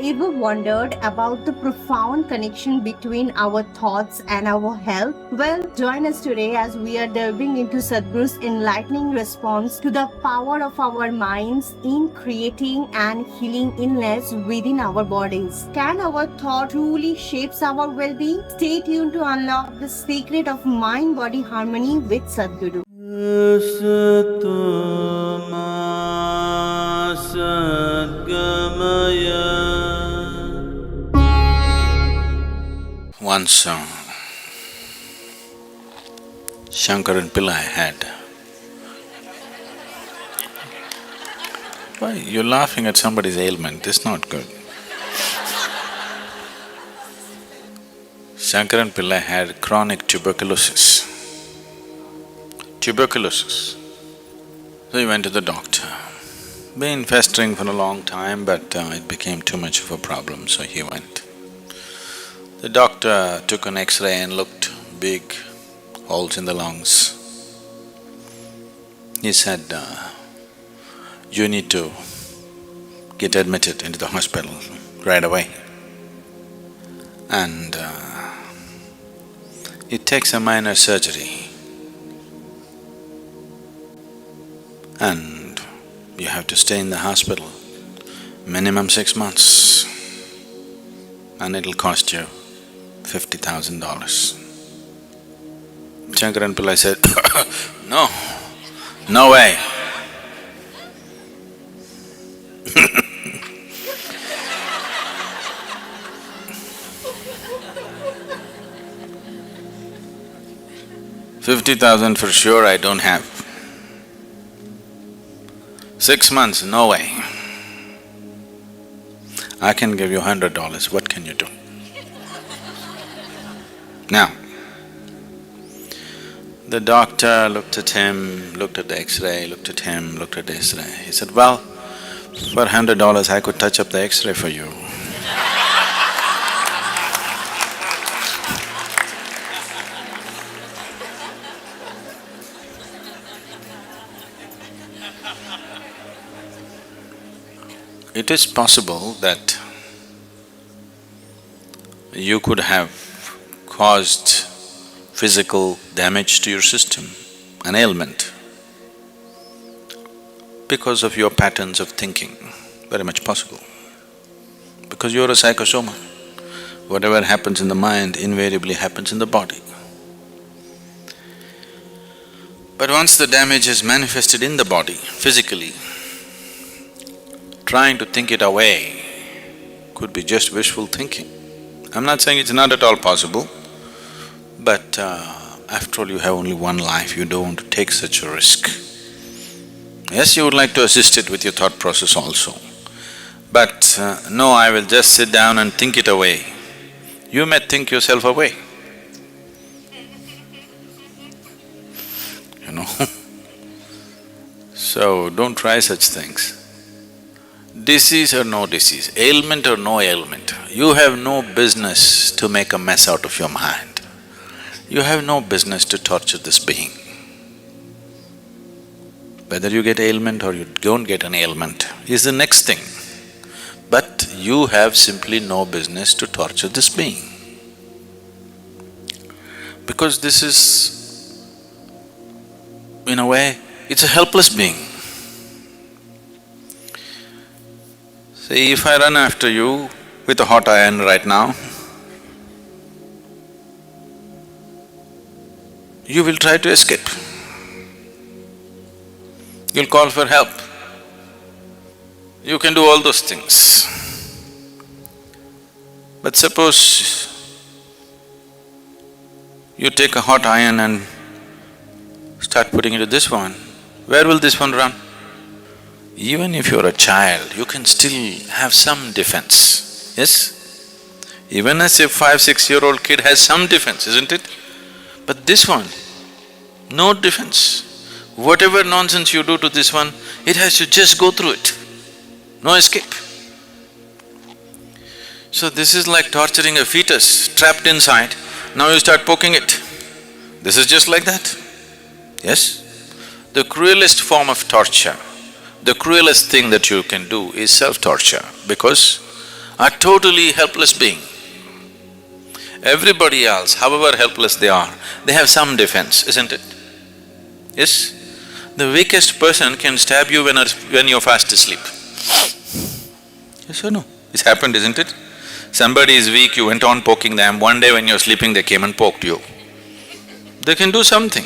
ever wondered about the profound connection between our thoughts and our health? Well, join us today as we are delving into Sadhguru's enlightening response to the power of our minds in creating and healing illness within our bodies. Can our thought truly shapes our well-being? Stay tuned to unlock the secret of mind-body harmony with Sadhguru. Once Shankaran Pillai had… Why, you're laughing at somebody's ailment, it's not good. Shankaran Pillai had chronic tuberculosis. So he went to the doctor. Been festering for a long time, but it became too much of a problem, so he went. The doctor took an X-ray and looked, big holes in the lungs. He said, you need to get admitted into the hospital right away. And it takes a minor surgery. And you have to stay in the hospital minimum 6 months, and it'll cost you $50,000. Shankaran Pillai said, no way. $50,000 for sure I don't have. 6 months, no way. I can give you $100, what can you do? Now, the doctor looked at him, looked at the X-ray, looked at him, looked at the X-ray. He said, well, for $100 I could touch up the X-ray for you. It is possible that you could have caused physical damage to your system, an ailment, because of your patterns of thinking, very much possible. Because you're a psychosoma, whatever happens in the mind invariably happens in the body. But once the damage is manifested in the body, physically, trying to think it away could be just wishful thinking. I'm not saying it's not at all possible, but after all, you have only one life, you don't want to take such a risk. Yes, you would like to assist it with your thought process also, but no, I will just sit down and think it away. You may think yourself away, you know. So, don't try such things. Disease or no disease, ailment or no ailment, you have no business to make a mess out of your mind. You have no business to torture this being. Whether you get ailment or you don't get an ailment is the next thing. But you have simply no business to torture this being. Because this is, in a way, it's a helpless being. See, if I run after you with a hot iron right now, you will try to escape. You'll call for help. You can do all those things. But suppose you take a hot iron and start putting into this one, where will this one run? Even if you're a child, you can still have some defense, yes? Even as a 5-6-year-old kid has some defense, isn't it? But this one, no defense. Whatever nonsense you do to this one, it has to just go through it, no escape. So this is like torturing a fetus trapped inside, now you start poking it. This is just like that, yes? The cruelest form of torture, the cruelest thing that you can do is self-torture, because are totally helpless being. Everybody else, however helpless they are, they have some defense, isn't it? Yes? The weakest person can stab you when you're fast asleep. Yes or no? It's happened, isn't it? Somebody is weak, you went on poking them, one day when you're sleeping they came and poked you. They can do something.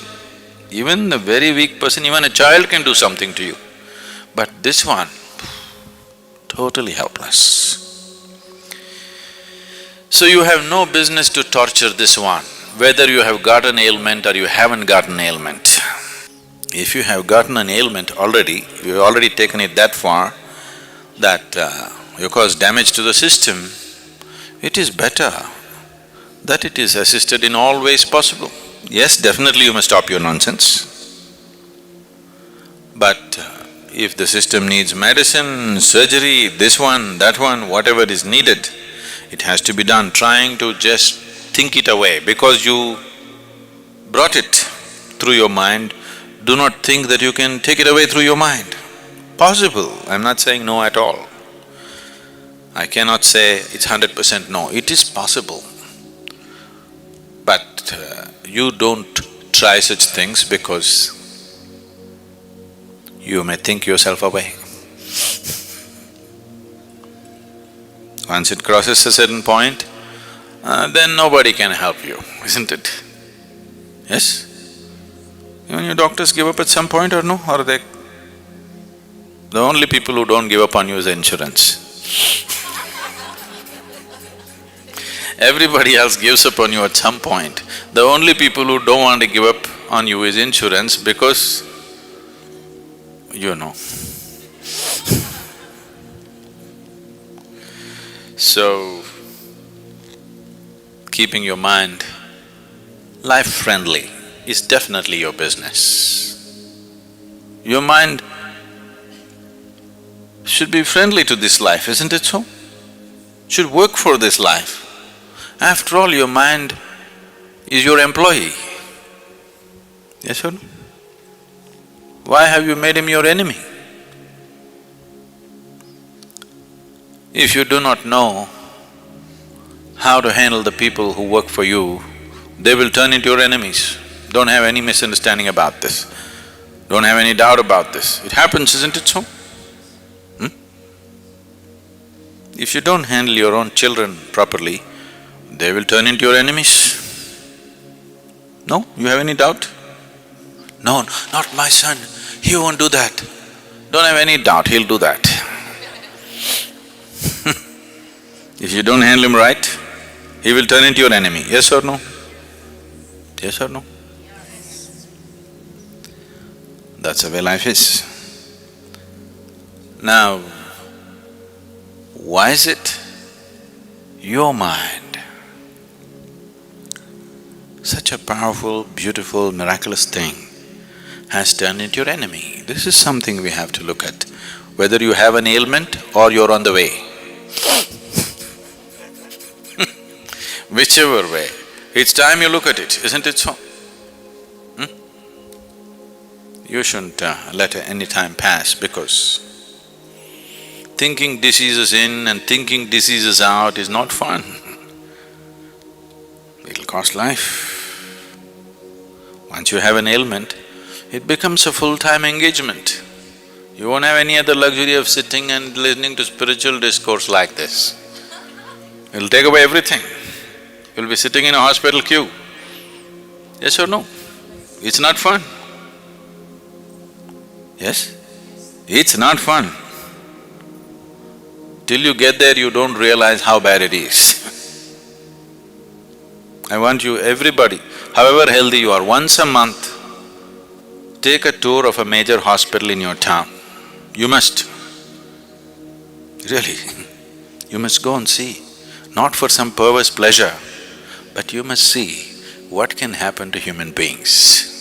Even a very weak person, even a child can do something to you. But this one, totally helpless. So you have no business to torture this one, whether you have got an ailment or you haven't got an ailment. If you have gotten an ailment already, you've already taken it that far that you cause damage to the system, it is better that it is assisted in all ways possible. Yes, definitely you must stop your nonsense. But if the system needs medicine, surgery, this one, that one, whatever is needed, it has to be done. Trying to just think it away because you brought it through your mind, do not think that you can take it away through your mind. Possible, I'm not saying no at all. I cannot say it's 100% no, it is possible. But you don't try such things because you may think yourself away. Once it crosses a certain point, then nobody can help you, isn't it? Yes? Even your doctors give up at some point or no? Or they… The only people who don't give up on you is the insurance. Everybody else gives up on you at some point. The only people who don't want to give up on you is insurance because you know. So, keeping your mind life-friendly is definitely your business. Your mind should be friendly to this life, isn't it so? Should work for this life. After all, your mind is your employee. Yes or no? Why have you made him your enemy? If you do not know how to handle the people who work for you, they will turn into your enemies. Don't have any misunderstanding about this. Don't have any doubt about this. It happens, isn't it so? If you don't handle your own children properly, they will turn into your enemies. No? You have any doubt? No, not my son, he won't do that. Don't have any doubt, he'll do that. If you don't handle him right, he will turn into your enemy, yes or no? Yes or no? That's the way life is. Now, why is it your mind, such a powerful, beautiful, miraculous thing, has turned into your enemy? This is something we have to look at, whether you have an ailment or you're on the way. Whichever way, it's time you look at it, isn't it so? You shouldn't let any time pass because thinking diseases in and thinking diseases out is not fun. It'll cost life. Once you have an ailment, it becomes a full-time engagement. You won't have any other luxury of sitting and listening to spiritual discourse like this. It'll take away everything. You'll be sitting in a hospital queue. Yes or no? It's not fun. Yes? It's not fun. Till you get there, you don't realize how bad it is. I want you, everybody, however healthy you are, once a month, take a tour of a major hospital in your town. You must. Really, you must go and see. Not for some perverse pleasure, but you must see what can happen to human beings.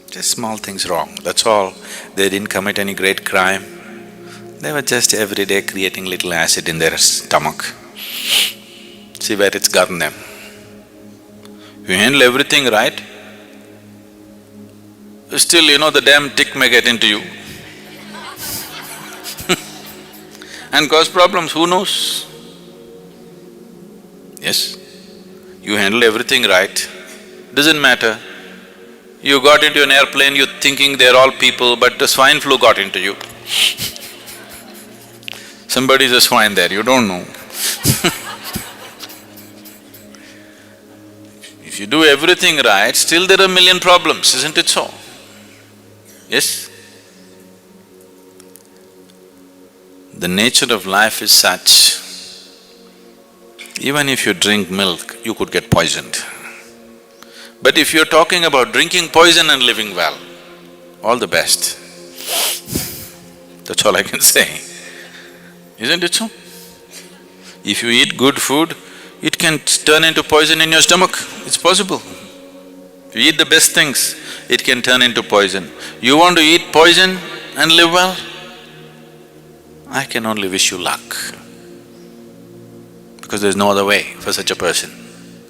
Just small things wrong, that's all. They didn't commit any great crime. They were just every day creating little acid in their stomach. See where it's gotten them. If you handle everything right, still, the damn tick may get into you and cause problems, who knows? Yes? You handle everything right, doesn't matter. You got into an airplane, you're thinking they're all people, but the swine flu got into you. Somebody's a swine there, you don't know. If you do everything right, still there are a million problems, isn't it so? Yes? The nature of life is such, even if you drink milk, you could get poisoned. But if you're talking about drinking poison and living well, all the best. That's all I can say. Isn't it so? If you eat good food, it can turn into poison in your stomach, it's possible. If you eat the best things, it can turn into poison. You want to eat poison and live well? I can only wish you luck. Because there's no other way for such a person,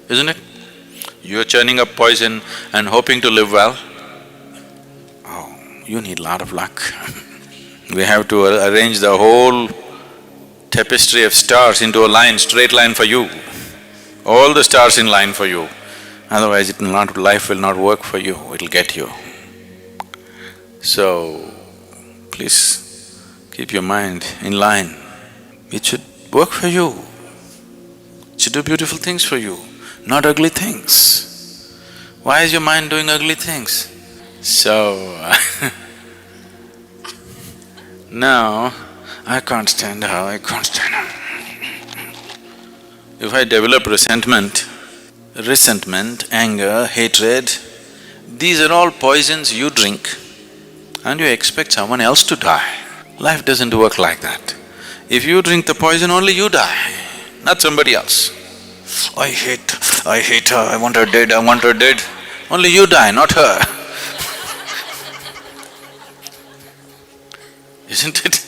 isn't it? You're churning up poison and hoping to live well. Oh, you need a lot of luck. We have to arrange the whole tapestry of stars into a line, straight line for you. All the stars in line for you. Otherwise life will not work for you, it'll get you. So, please keep your mind in line. It should work for you. It should do beautiful things for you, not ugly things. Why is your mind doing ugly things? So, now, I can't stand her, I can't stand her. If I develop resentment, anger, hatred, these are all poisons you drink and you expect someone else to die. Life doesn't work like that. If you drink the poison, only you die, not somebody else. I hate her, I want her dead. Only you die, not her. Isn't it?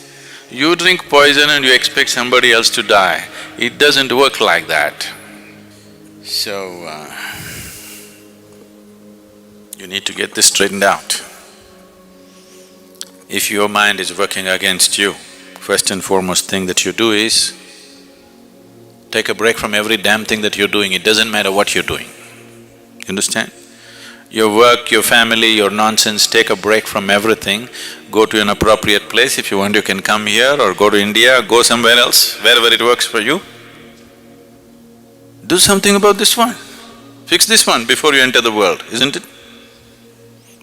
You drink poison and you expect somebody else to die. It doesn't work like that. So, you need to get this straightened out. If your mind is working against you, first and foremost thing that you do is take a break from every damn thing that you're doing, it doesn't matter what you're doing. You understand? Your work, your family, your nonsense, take a break from everything, go to an appropriate place. If you want, you can come here or go to India, go somewhere else, wherever it works for you. Do something about this one. Fix this one before you enter the world, isn't it?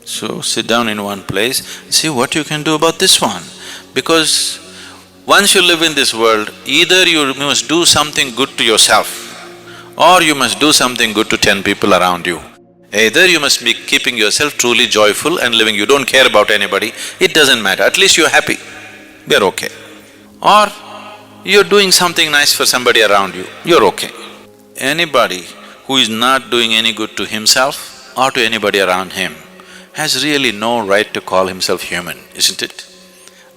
So, sit down in one place, see what you can do about this one. Because once you live in this world, either you must do something good to yourself or you must do something good to 10 people around you. Either you must be keeping yourself truly joyful and living, you don't care about anybody, it doesn't matter, at least you're happy, you're okay. Or you're doing something nice for somebody around you, you're okay. Anybody who is not doing any good to himself or to anybody around him has really no right to call himself human, isn't it?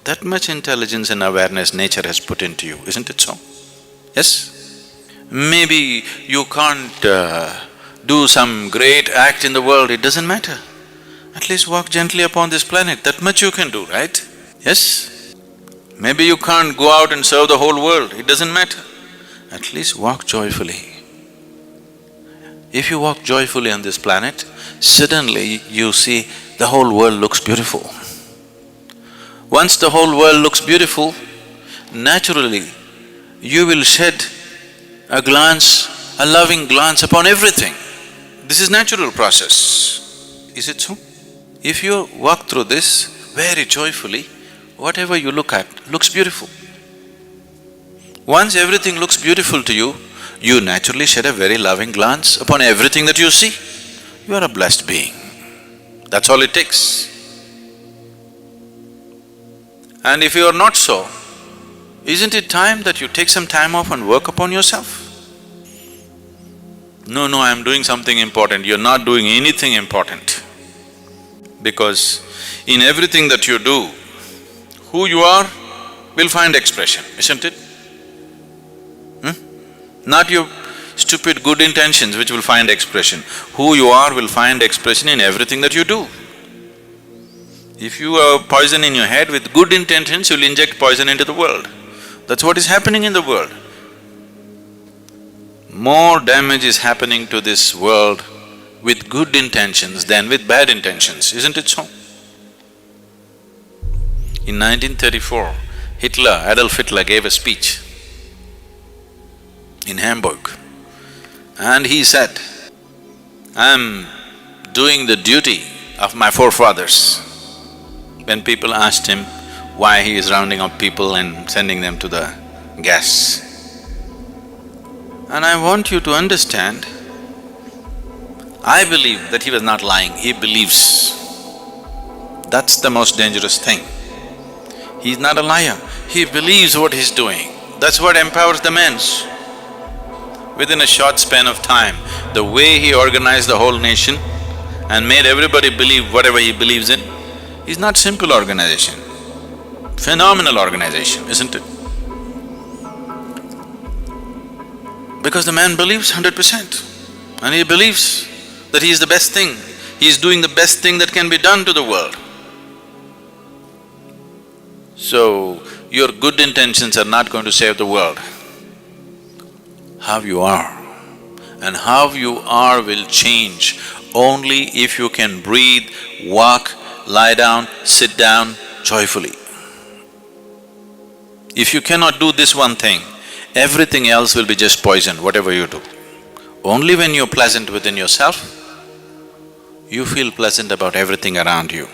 That much intelligence and awareness nature has put into you, isn't it so? Yes? Maybe you can't do some great act in the world, it doesn't matter. At least walk gently upon this planet, that much you can do, right? Yes? Maybe you can't go out and serve the whole world, it doesn't matter. At least walk joyfully. If you walk joyfully on this planet, suddenly you see the whole world looks beautiful. Once the whole world looks beautiful, naturally you will shed a glance, a loving glance upon everything. This is natural process, is it so? If you walk through this very joyfully, whatever you look at looks beautiful. Once everything looks beautiful to you, you naturally shed a very loving glance upon everything that you see. You are a blessed being. That's all it takes. And if you are not so, isn't it time that you take some time off and work upon yourself? No, I'm doing something important. You're not doing anything important. Because in everything that you do, who you are will find expression, isn't it? Not your stupid good intentions which will find expression. Who you are will find expression in everything that you do. If you have poison in your head with good intentions, you'll inject poison into the world. That's what is happening in the world. more damage is happening to this world with good intentions than with bad intentions, isn't it so? In 1934, Adolf Hitler gave a speech in Hamburg, and he said, "I'm doing the duty of my forefathers." When people asked him why he is rounding up people and sending them to the gas. And I want you to understand, I believe that he was not lying, he believes. That's the most dangerous thing. He's not a liar, he believes what he's doing. That's what empowers the men. Within a short span of time, the way he organized the whole nation and made everybody believe whatever he believes in, is not simple organization, phenomenal organization, isn't it? Because the man believes 100%, and he believes that he is the best thing, he is doing the best thing that can be done to the world. So, your good intentions are not going to save the world. How you are, and how you are will change only if you can breathe, walk, lie down, sit down joyfully. If you cannot do this one thing, everything else will be just poison, whatever you do. Only when you're pleasant within yourself, you feel pleasant about everything around you.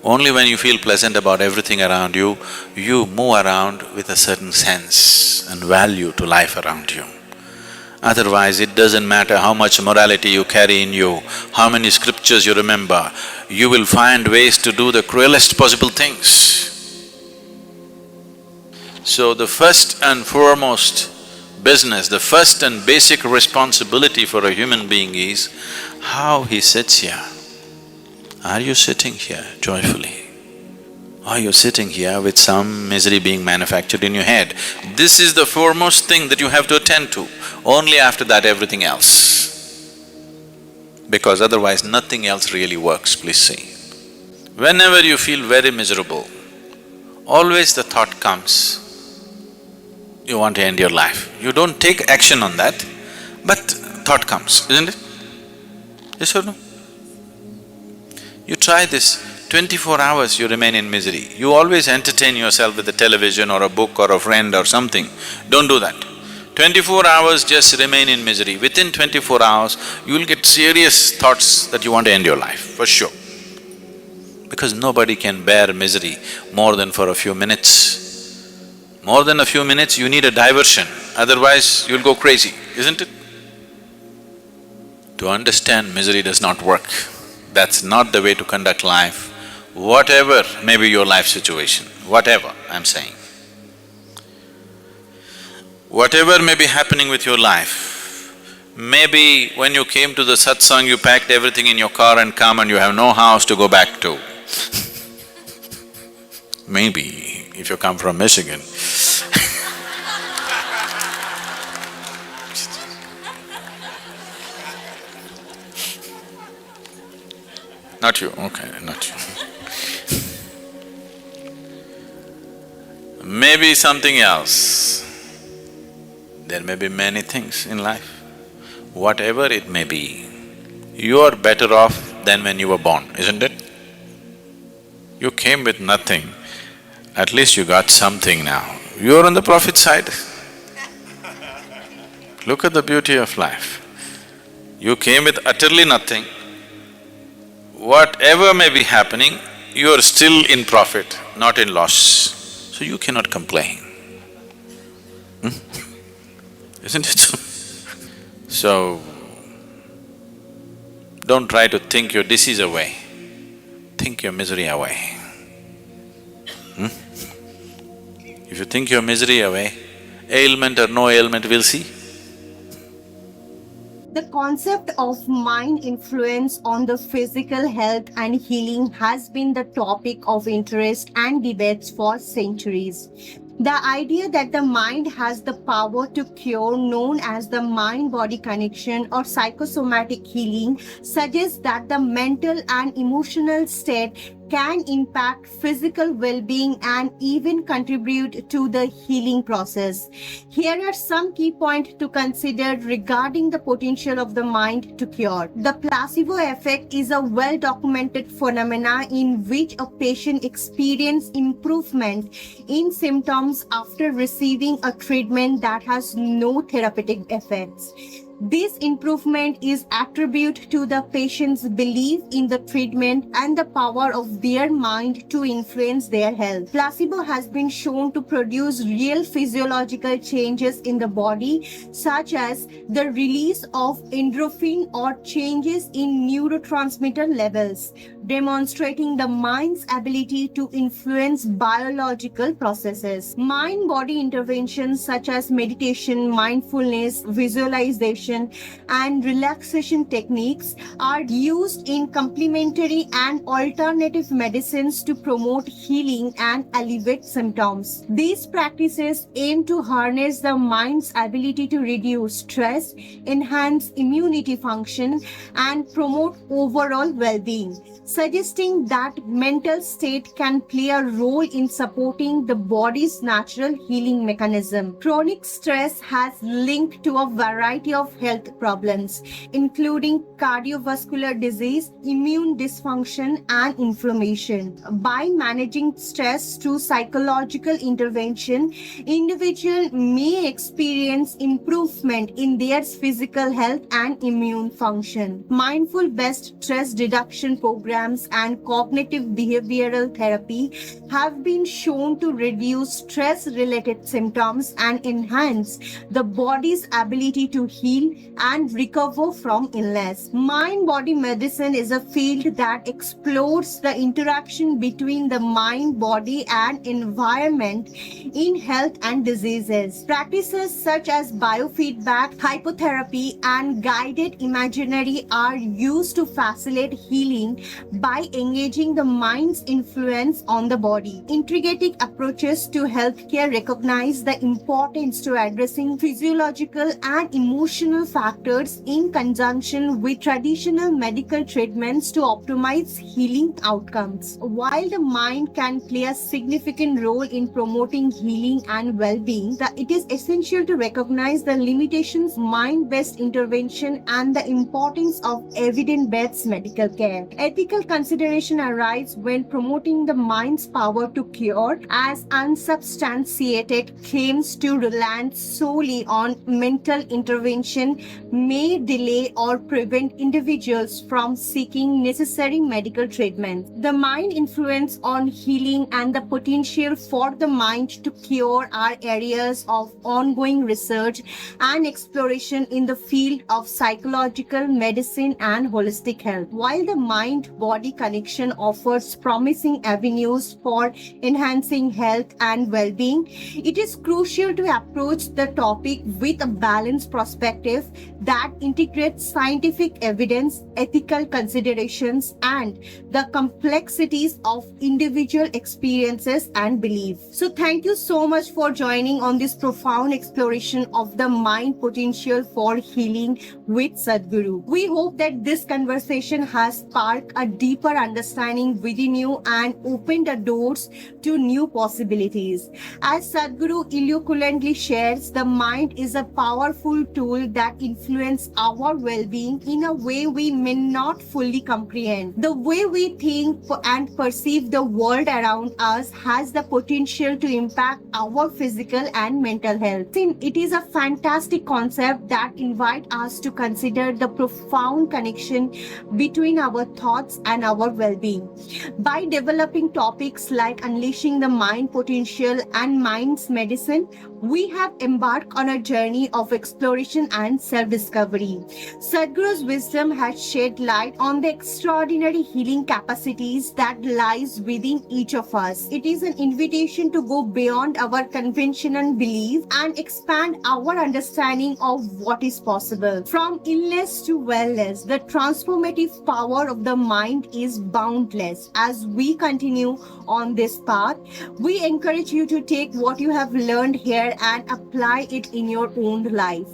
Only when you feel pleasant about everything around you, you move around with a certain sense and value to life around you. Otherwise, it doesn't matter how much morality you carry in you, how many scriptures you remember, you will find ways to do the cruelest possible things. So the first and foremost business, the first and basic responsibility for a human being is how he sits here. Are you sitting here joyfully? Are you sitting here with some misery being manufactured in your head? This is the foremost thing that you have to attend to. Only after that everything else. Because otherwise nothing else really works, please see. Whenever you feel very miserable, always the thought comes, you want to end your life. You don't take action on that, but thought comes, isn't it? Yes or no? You try this, 24 hours you remain in misery. You always entertain yourself with a television or a book or a friend or something. Don't do that. 24 hours just remain in misery. Within 24 hours, you will get serious thoughts that you want to end your life, for sure. Because nobody can bear misery more than for a few minutes. More than a few minutes, you need a diversion, otherwise you'll go crazy, isn't it? To understand misery does not work. That's not the way to conduct life, whatever may be your life situation, whatever I'm saying. Whatever may be happening with your life, maybe when you came to the satsang, you packed everything in your car and come and you have no house to go back to. Maybe, if you come from Michigan. Not you, okay, not you. Maybe something else. There may be many things in life. Whatever it may be, you are better off than when you were born, isn't it? You came with nothing, at least you got something now. You're on the profit side. Look at the beauty of life. You came with utterly nothing. Whatever may be happening, you are still in profit, not in loss. So you cannot complain. Isn't it so? So, don't try to think your disease away, think your misery away. If you think your misery away, ailment or no ailment, we'll see. The concept of mind influence on the physical health and healing has been the topic of interest and debates for centuries. The idea that the mind has the power to cure, known as the mind-body connection or psychosomatic healing, suggests that the mental and emotional state can impact physical well-being and even contribute to the healing process. Here are some key points to consider regarding the potential of the mind to cure. The placebo effect is a well-documented phenomena in which a patient experiences improvement in symptoms after receiving a treatment that has no therapeutic effects. This improvement is attributed to the patient's belief in the treatment and the power of their mind to influence their health. Placebo has been shown to produce real physiological changes in the body, such as the release of endorphin or changes in neurotransmitter levels, demonstrating the mind's ability to influence biological processes. Mind-body interventions such as meditation, mindfulness, visualization, and relaxation techniques are used in complementary and alternative medicines to promote healing and alleviate symptoms. These practices aim to harness the mind's ability to reduce stress, enhance immunity function, and promote overall well-being, suggesting that mental state can play a role in supporting the body's natural healing mechanism. Chronic stress has linked to a variety of health problems, including cardiovascular disease, immune dysfunction, and inflammation. By managing stress through psychological intervention, individuals may experience improvement in their physical health and immune function. Mindful-based stress reduction programs and cognitive behavioral therapy have been shown to reduce stress-related symptoms and enhance the body's ability to heal and recover from illness. Mind-body medicine is a field that explores the interaction between the mind, body, and environment in health and diseases. Practices such as biofeedback, hypnotherapy, and guided imagery are used to facilitate healing by engaging the mind's influence on the body. Integrative approaches to healthcare recognize the importance to addressing physiological and emotional factors in conjunction with traditional medical treatments to optimize healing outcomes. While the mind can play a significant role in promoting healing and well-being, it is essential to recognize the limitations of mind-based intervention and the importance of evidence-based medical care. Ethical consideration arise when promoting the mind's power to cure, as unsubstantiated claims to rely solely on mental intervention may delay or prevent individuals from seeking necessary medical treatment. The mind influence on healing and the potential for the mind to cure are areas of ongoing research and exploration in the field of psychological medicine and holistic health. While the mind-body connection offers promising avenues for enhancing health and well-being, it is crucial to approach the topic with a balanced perspective that integrates scientific evidence, ethical considerations, and the complexities of individual experiences and beliefs. So thank you so much for joining on this profound exploration of the mind potential for healing with Sadhguru. We hope that this conversation has sparked a deeper understanding within you and opened the doors to new possibilities. As Sadhguru eloquently shares, the mind is a powerful tool that influences our well-being in a way we may not fully comprehend. The way we think and perceive the world around us has the potential to impact our physical and mental health. It is a fantastic concept that invites us to consider the profound connection between our thoughts and our well-being. By developing topics like unleashing the mind potential and mind's medicine, we have embarked on a journey of exploration and self-discovery. Sadhguru's wisdom has shed light on the extraordinary healing capacities that lies within each of us. It is an invitation to go beyond our conventional belief and expand our understanding of what is possible. From illness to wellness, the transformative power of the mind is boundless. As we continue on this path, we encourage you to take what you have learned here and apply it in your own life.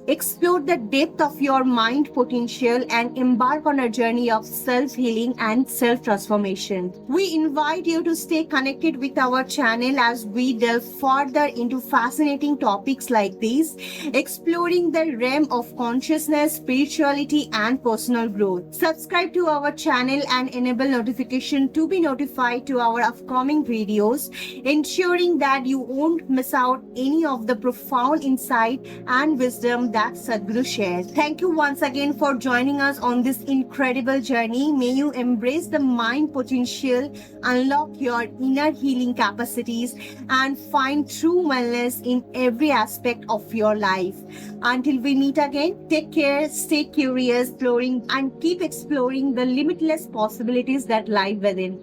explore the depth of your mind potential, and embark on a journey of self-healing and self-transformation. We invite you to stay connected with our channel as we delve further into fascinating topics like these, exploring the realm of consciousness, spirituality, and personal growth. Subscribe to our channel and enable notification to be notified to our upcoming videos, ensuring that you won't miss out any of the profound insight and wisdom that Sadhguru shares. Thank you once again for joining us on this incredible journey. May you embrace the mind potential, unlock your inner healing capacities, and find true wellness in every aspect of your life. Until we meet again, take care, stay curious, and keep exploring the limitless possibilities that lie within.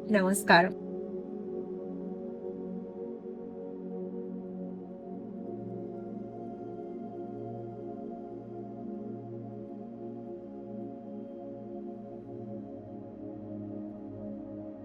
Namaskaram.